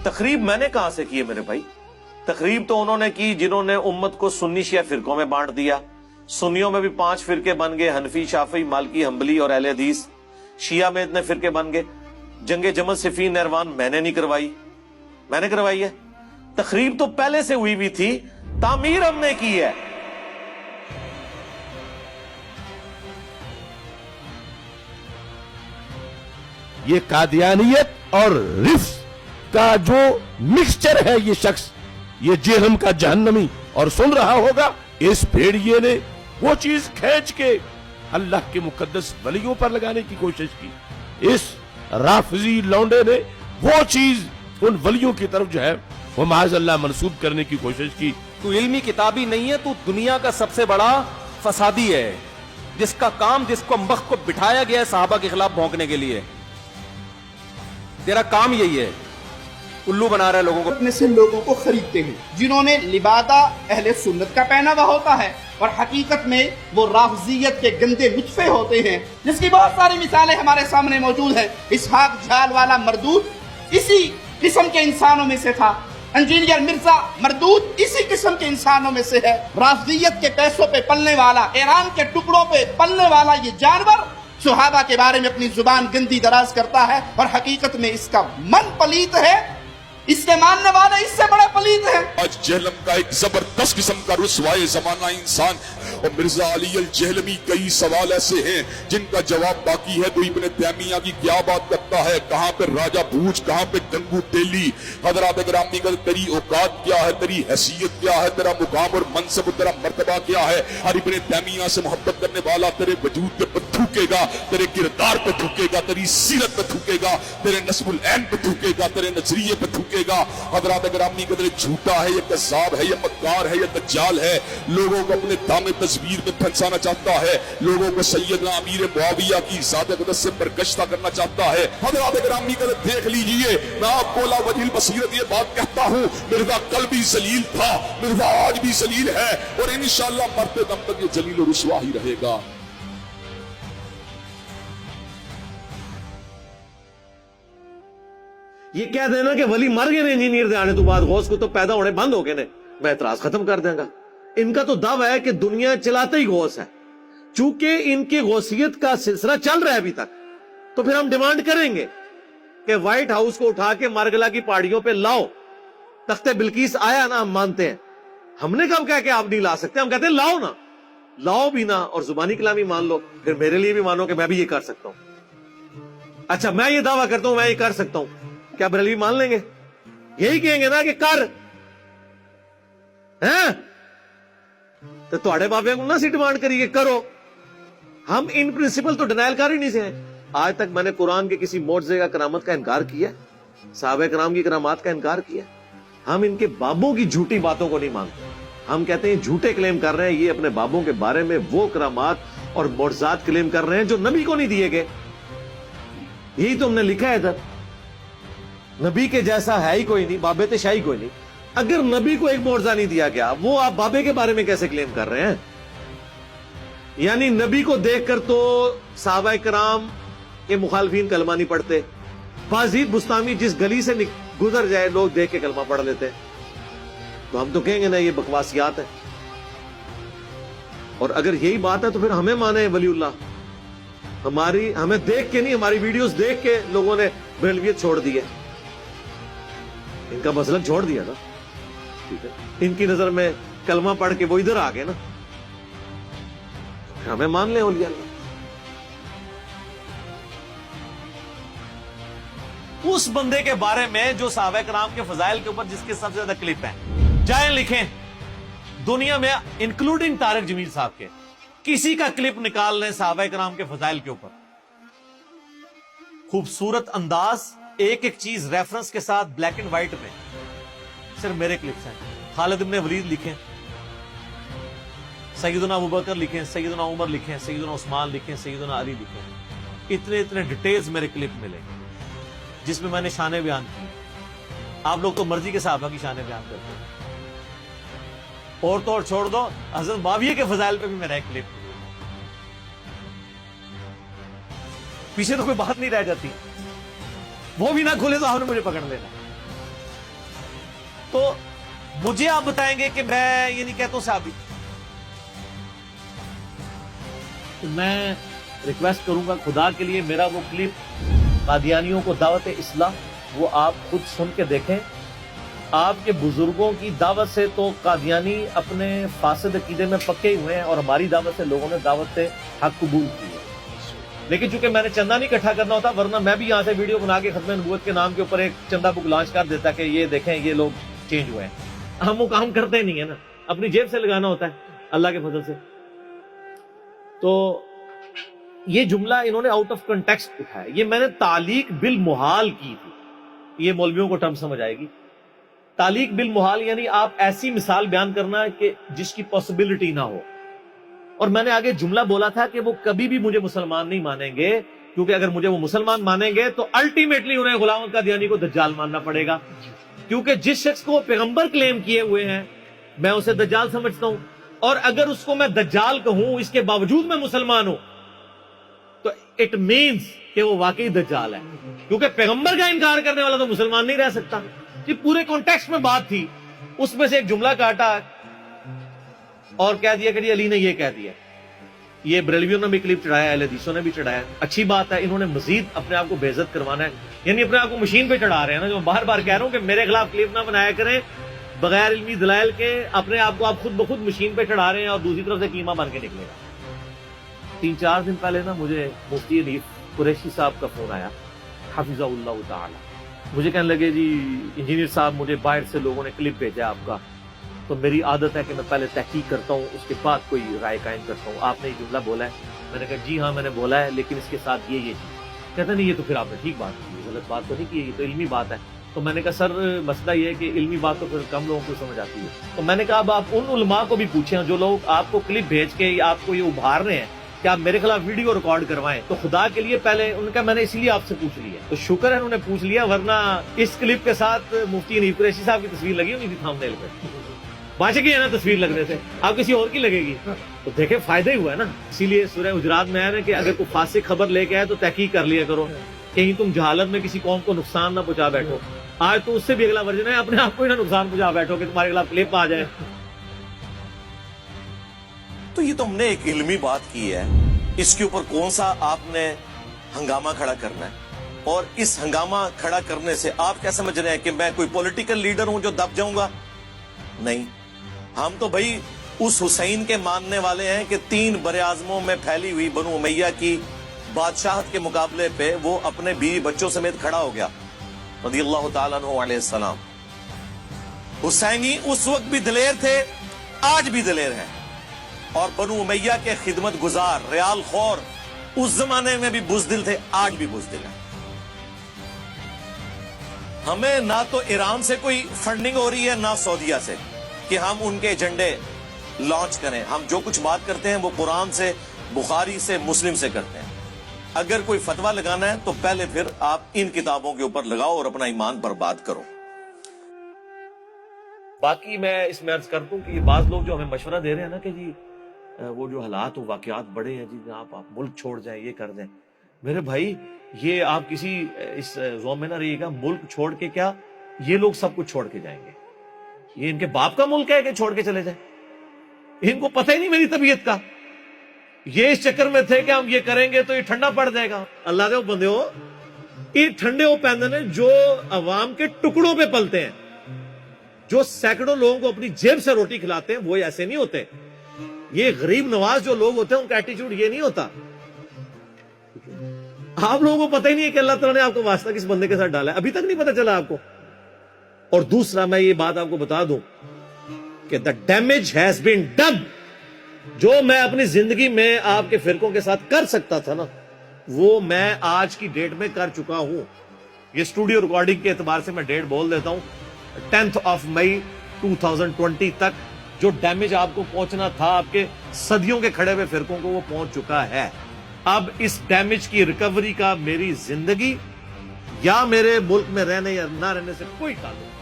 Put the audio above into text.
تقریب میں نے کہاں سے کی ہے میرے بھائی؟ تقریب تو انہوں نے کی جنہوں نے امت کو سنی شیعہ فرقوں میں بانٹ دیا. سنیوں میں بھی 5 فرقے بن گئے، حنفی، شافعی، مالکی، حنبلی اور اہل حدیث. شیعہ میں اتنے فرقے بن گئے. جنگ جمل، صفین، نہروان میں نے نہیں کروائی، میں نے کروائی ہے. تقریب تو پہلے سے ہوئی تھی، تعمیر ہم نے کی ہے. یہ قادیانیت اور رفض کا جو مکسچر ہے، یہ شخص، یہ جہنم کا جہنمی، اور سن رہا ہوگا اس بھیڑیے نے وہ چیز کھینچ کے اللہ کے مقدس ولیوں پر لگانے کی کوشش کی. اس رافضی لونڈے نے وہ چیز ان ولیوں کی طرف جو ہے وہ معاذ اللہ منسوب کرنے کی کوشش کی. تو علمی کتابی نہیں ہے، تو دنیا کا سب سے بڑا فسادی ہے، جس کا کام، جس کو مخ کو بٹھایا گیا ہے صحابہ کے خلاف بھونکنے کے لیے. تیرا کام یہی ہے، الو بنا رہا ہے لوگوں کو. میں سے لوگوں کو خریدتے ہیں جنہوں نے لبادہ اہل سنت کا پہنا ہوا ہوتا ہے، اور حقیقت میں وہ رافضیت کے گندے لطفے ہوتے ہیں، جس کی بہت ساری مثالیں ہمارے سامنے موجود ہیں. اسحاق جھال والا مردود اسی قسم کے انسانوں میں سے تھا. انجینئر مرزا مردود اسی قسم کے انسانوں میں سے ہے. رافضیت کے پیسوں پہ پلنے والا، ایران کے ٹکڑوں پہ پلنے والا یہ جانور صحابہ کے بارے میں اپنی زبان گندی دراز کرتا ہے، اور حقیقت میں اس کا من پلیت ہے، اس کے ماننے والے اس سے بڑے پلید ہیں. آج جہلم کا ایک زبردست قسم کا رسوائے زمانہ انسان، اور مرزا علی الجہلمی کئی سوال ایسے ہیں جن کا جواب باقی ہے. تو ابن تیمیہ کی کیا بات کرتا ہے، کہاں پہ راجہ بھوج، کہاں پہ گنگو تیلی. حضرات گرامی کا تیری اوقات کیا ہے، تیری حیثیت کیا ہے، تیرا مقام اور منصب، تیرا مرتبہ کیا ہے. اور ابن تیمیہ سے محبت کرنے والا تیرے وجود کے پر تھوکے گا، تیرے کردار پہ تھوکے گا، تیری سیرت پہ تھوکے گا، تیرے نسب العین پہ تھوکے گا، تیرے نظریے پہ تھوکے گا. حضرات گرامی قدر جھوٹا ہے، یہ کذاب ہے، یہ مکار ہے، یہ دجال ہے. لوگوں کو اپنے دام تصویر میں پھنسانا چاہتا ہے، لوگوں کو سیدنا امیر معاویہ کی ذات اقدس سے برگشتہ کرنا چاہتا ہے. حضرات گرامی قدر دیکھ لیجئے، میں آپ کو لا وجہ البصیرت یہ بات کہتا ہوں، مرزا کل بھی ذلیل تھا، مرزا آج بھی ذلیل ہے، اور انشاءاللہ مرتے دم تک یہ ذلیل و رسوا ہی رہے گا. یہ کہہ دینا کہ ولی مر گئے نے انجینئر دے آنے تو بعد، غوث کو تو پیدا ہونے بند ہو گئے نے، میں اعتراض ختم کر دیں گا. ان کا تو دعویٰ ہے کہ دنیا چلاتا ہی غوث ہے. چونکہ ان کی غوثیت کا سلسلہ چل رہا ہے ابھی تک، تو پھر ہم ڈیمانڈ کریں گے کہ وائٹ ہاؤس کو اٹھا کے مارگلا کی پہاڑیوں پہ لاؤ. تخت بلقیس آیا نا، ہم مانتے ہیں. ہم نے کب کہا کہ آپ نہیں لا سکتے، ہم کہتے ہیں لاؤ نا، لاؤ بھی نا، اور زبانی کلامی مان لو. پھر میرے لیے بھی مانو کہ میں بھی یہ کر سکتا ہوں. اچھا میں یہ دعویٰ کرتا ہوں میں یہ کر سکتا ہوں، کیا بریلوی مان لیں گے؟ یہی کہیں گے نا کہ کر ہیں تو تھوڑے بابے کو نہ سی ڈیمانڈ کریے کرو. ہم ان پرنسپل تو ڈینائل کر ہی نہیں سے. آج تک میں نے قرآن کے کسی معجزے کا کرامت کا انکار کیا، صحابہ کرام کی کرامات کا انکار کیا. ہم ان کے بابوں کی جھوٹی باتوں کو نہیں مانتے. ہم کہتے ہیں جھوٹے کلیم کر رہے ہیں، یہ اپنے بابوں کے بارے میں وہ کرامات اور معجزات کلیم کر رہے ہیں جو نبی کو نہیں دیے گئے. یہی تو ہم نے لکھا ہے ادھر، نبی کے جیسا ہے ہی کوئی نہیں، بابے تے شاہی کوئی نہیں. اگر نبی کو ایک معجزہ نہیں دیا گیا، وہ آپ بابے کے بارے میں کیسے کلیم کر رہے ہیں؟ یعنی نبی کو دیکھ کر تو صحابہ کرام کے مخالفین کلمہ نہیں پڑھتے. بازید بستامی جس گلی سے گزر جائے لوگ دیکھ کے کلمہ پڑھ لیتے. تو ہم تو کہیں گے نا یہ بکواسیات ہے. اور اگر یہی بات ہے تو پھر ہمیں مانے ولی اللہ. ہمیں دیکھ کے نہیں، ہماری ویڈیوز دیکھ کے لوگوں نے بریلویت چھوڑ دی ہے، ان کا مسلک چھوڑ دیا نا. ٹھیک ہے، ان کی نظر میں کلمہ پڑھ کے وہ ادھر آ گئے نا، ہمیں مان لیں اولیاء اللہ. اس بندے کے بارے میں جو صحابہ کرام کے فضائل کے اوپر جس کے سب سے زیادہ کلپ ہیں، جائیں لکھیں دنیا میں انکلوڈنگ طارق جمیل صاحب کے، کسی کا کلپ نکال لیں صحابہ کرام کے فضائل کے اوپر. خوبصورت انداز، ایک ایک چیز ریفرنس کے ساتھ بلیک اینڈ وائٹ میں. صرف میرے کلپس ہیں. خالد ابن ولید لکھیں، سیدنا ابوبکر لکھیں، سیدنا عمر لکھیں، سیدنا عثمان لکھیں، سیدنا علی لکھیں. اتنے ڈیٹیلز میرے کلپ ملے جس میں نے شانیں بیان کی. آپ لوگ تو مرضی کے صحابہ کی شانیں بیان کرتے ہیں، اور تو اور چھوڑ دو، حضرت معاویہ کے فضائل پہ بھی میرا ایک کلپ. پیچھے تو کوئی بات نہیں رہ جاتی، وہ بھی نہ کھولے تو آپ نے مجھے پکڑ لینا. تو مجھے آپ بتائیں گے کہ میں یہ نہیں کہتا ہوں صحابی. تو میں ریکویسٹ کروں گا خدا کے لیے میرا وہ کلپ قادیانیوں کو دعوت اصلاح وہ آپ خود سن کے دیکھیں. آپ کے بزرگوں کی دعوت سے تو قادیانی اپنے فاسد عقیدے میں پکے ہوئے ہیں اور ہماری دعوت سے لوگوں نے دعوت حق قبول کی ہے. لیکن چونکہ میں نے چندہ نہیں اکٹھا کرنا ہوتا ورنہ میں بھی یہاں سے ویڈیو بنا کے ختم نبوت کے نام کے اوپر ایک چندہ بک لانچ کر دیتا کہ یہ دیکھیں یہ لوگ چینج ہوئے ہیں. ہم وہ کام کرتے نہیں ہیں نا, اپنی جیب سے لگانا ہوتا ہے اللہ کے فضل سے. تو یہ جملہ انہوں نے آؤٹ آف کنٹیکسٹ اٹھایا. یہ میں نے تعلیق بالمحال کی تھی. یہ مولویوں کو ٹرم سمجھ آئے گی. تعلیق بالمحال یعنی آپ ایسی مثال بیان کرنا کہ جس کی پاسبلٹی نہ ہو. اور میں نے آگے جملہ بولا تھا کہ وہ کبھی بھی مجھے مسلمان نہیں مانیں گے, کیونکہ اگر مجھے وہ مسلمان مانیں گے تو الٹیمیٹلی انہیں غلام قادیانی کو دجال ماننا پڑے گا. کیونکہ جس شخص کو وہ پیغمبر کلیم کیے ہوئے ہیں میں اسے دجال سمجھتا ہوں, اور اگر اس کو میں دجال کہوں اس کے باوجود میں مسلمان ہوں تو اٹ مینز کہ وہ واقعی دجال ہے, کیونکہ پیغمبر کا انکار کرنے والا تو مسلمان نہیں رہ سکتا. یہ پورے کانٹیکسٹ میں بات تھی, اس میں سے ایک جملہ کاٹا اور کہہ دیا کہ جی علی نے یہ کہہ دیا. یہ بریلویوں نے بھی کلپ چڑھایا, اہل حدیثوں نے بھی چڑھایا. اچھی بات ہے, انہوں نے مزید اپنے آپ کو بے عزت کروانا ہے, یعنی اپنے آپ کو مشین پہ چڑھا رہے ہیں نا. جو بار بار کہہ رہا ہوں کہ میرے خلاف کلپ نہ بنایا کریں بغیر علمی دلائل کے. اپنے آپ کو آپ خود بخود مشین پہ چڑھا رہے ہیں اور دوسری طرف سے قیمہ بن کے نکلے گا. 3-4 دن پہلے نا مجھے مفتی حنیف قریشی صاحب کا فون آیا حفظہ اللہ تعالی. مجھے کہنے لگے جی انجینئر صاحب مجھے باہر سے لوگوں نے کلپ بھیجا آپ کا, تو میری عادت ہے کہ میں پہلے تحقیق کرتا ہوں اس کے بعد کوئی رائے قائم کرتا ہوں. آپ نے یہ جملہ بولا ہے. میں نے کہا جی ہاں میں نے بولا ہے, لیکن اس کے ساتھ یہ چیز. کہتا نہیں یہ تو پھر آپ نے ٹھیک بات کی, غلط بات تو نہیں کی, یہ تو علمی بات ہے. تو میں نے کہا سر مسئلہ یہ ہے کہ علمی بات تو پھر کم لوگوں کو سمجھ آتی ہے. تو میں نے کہا اب آپ ان علماء کو بھی پوچھیں جو لوگ آپ کو کلپ بھیج کے آپ کو یہ ابھار رہے ہیں کہ آپ میرے خلاف ویڈیو ریکارڈ کروائیں, تو خدا کے لیے پہلے ان کا میں نے اسی لیے آپ سے پوچھ لیا. تو شکر ہے انہوں نے پوچھ لیا, ورنہ اس کلپ کے ساتھ مفتی حنیف قریشی صاحب کی تصویر لگی ہونی تھی تھامبنیل پہ. بچ گئی ہے نا تصویر لگنے سے, آپ کسی اور کی لگے گی تو دیکھیں فائدہ ہی ہوا ہے نا. اسی لیے سورہ حجرات میں ہے نا کہ اگر کوئی فاسق خبر لے کے آئے تو تحقیق کر لیا کرو, کہیں تم جہالت میں کسی قوم کو نقصان نہ پہنچا بیٹھو. آج تو اس سے بھی اگلا ورژن ہے, اپنے آپ کو ہی نہ نقصان پہنچا بیٹھو کہ تمہارے خلاف کلپ آ جائے. تو یہ تو ہم نے ایک علمی بات کی ہے, اس کے اوپر کون سا آپ نے ہنگامہ کھڑا کرنا ہے, اور اس ہنگامہ کھڑا کرنے سے آپ کیا سمجھ رہے ہیں کہ میں کوئی پولیٹیکل لیڈر ہوں جو دب جاؤں گا؟ نہیں, ہم تو بھائی اس حسین کے ماننے والے ہیں کہ 3 براعظموں میں پھیلی ہوئی بنو امیہ کی بادشاہت کے مقابلے پہ وہ اپنے بیوی بچوں سمیت کھڑا ہو گیا رضی اللہ تعالیٰ عنہ علیہ السلام. حسینی اس وقت بھی دلیر تھے, آج بھی دلیر ہیں, اور بنو امیہ کے خدمت گزار ریال خور اس زمانے میں بھی بزدل تھے, آج بھی بزدل ہیں. ہمیں نہ تو ایران سے کوئی فنڈنگ ہو رہی ہے نہ سعودیہ سے کہ ہم ان کے ایجنڈے لانچ کریں. ہم جو کچھ بات کرتے ہیں وہ قرآن سے, بخاری سے, مسلم سے کرتے ہیں. اگر کوئی فتویٰ لگانا ہے تو پہلے پھر آپ ان کتابوں کے اوپر لگاؤ اور اپنا ایمان برباد کرو. باقی میں اس میں عرض کرتا ہوں کہ یہ بعض لوگ جو ہمیں مشورہ دے رہے ہیں نا کہ جی وہ جو حالات و واقعات بڑے ہیں جی آپ ملک چھوڑ جائیں, یہ کر دیں. میرے بھائی یہ آپ کسی اس زوم میں نہ رہیے گا, ملک چھوڑ کے کیا یہ لوگ سب کچھ چھوڑ کے جائیں گے. یہ ان کے باپ کا ملک ہے کہ چھوڑ کے چلے جائیں, ان کو پتہ ہی نہیں میری طبیعت کا. یہ اس چکر میں تھے کہ ہم یہ کریں گے تو یہ ٹھنڈا پڑ جائے گا. اللہ دے بندے ہو, یہ ٹھنڈے ہو پہننے جو عوام کے ٹکڑوں پہ پلتے ہیں, جو سینکڑوں لوگوں کو اپنی جیب سے روٹی کھلاتے ہیں, وہ ایسے نہیں ہوتے. یہ غریب نواز جو لوگ ہوتے ہیں ان کا ایٹیچیوڈ یہ نہیں ہوتا. آپ لوگوں کو پتہ ہی نہیں ہے کہ اللہ تعالیٰ نے آپ کو واسطہ کس بندے کے ساتھ ڈالا ہے, ابھی تک نہیں پتہ چلا آپ کو. اور دوسرا میں یہ بات آپ کو بتا دوں کہ the damage has been done. جو میں اپنی زندگی میں آپ کے فرقوں کے ساتھ کر سکتا تھا نا, وہ میں آج کی ڈیٹ میں کر چکا ہوں. یہ اسٹوڈیو ریکارڈنگ کے اعتبار سے میں ڈیٹ بول دیتا ہوں, 10 مئی 2020 تک جو ڈیمیج آپ کو پہنچنا تھا آپ کے صدیوں کے کھڑے ہوئے فرقوں کو, وہ پہنچ چکا ہے. اب اس ڈیمیج کی ریکوری کا میری زندگی یا میرے ملک میں رہنے یا نہ رہنے سے کوئی تعلق نہیں.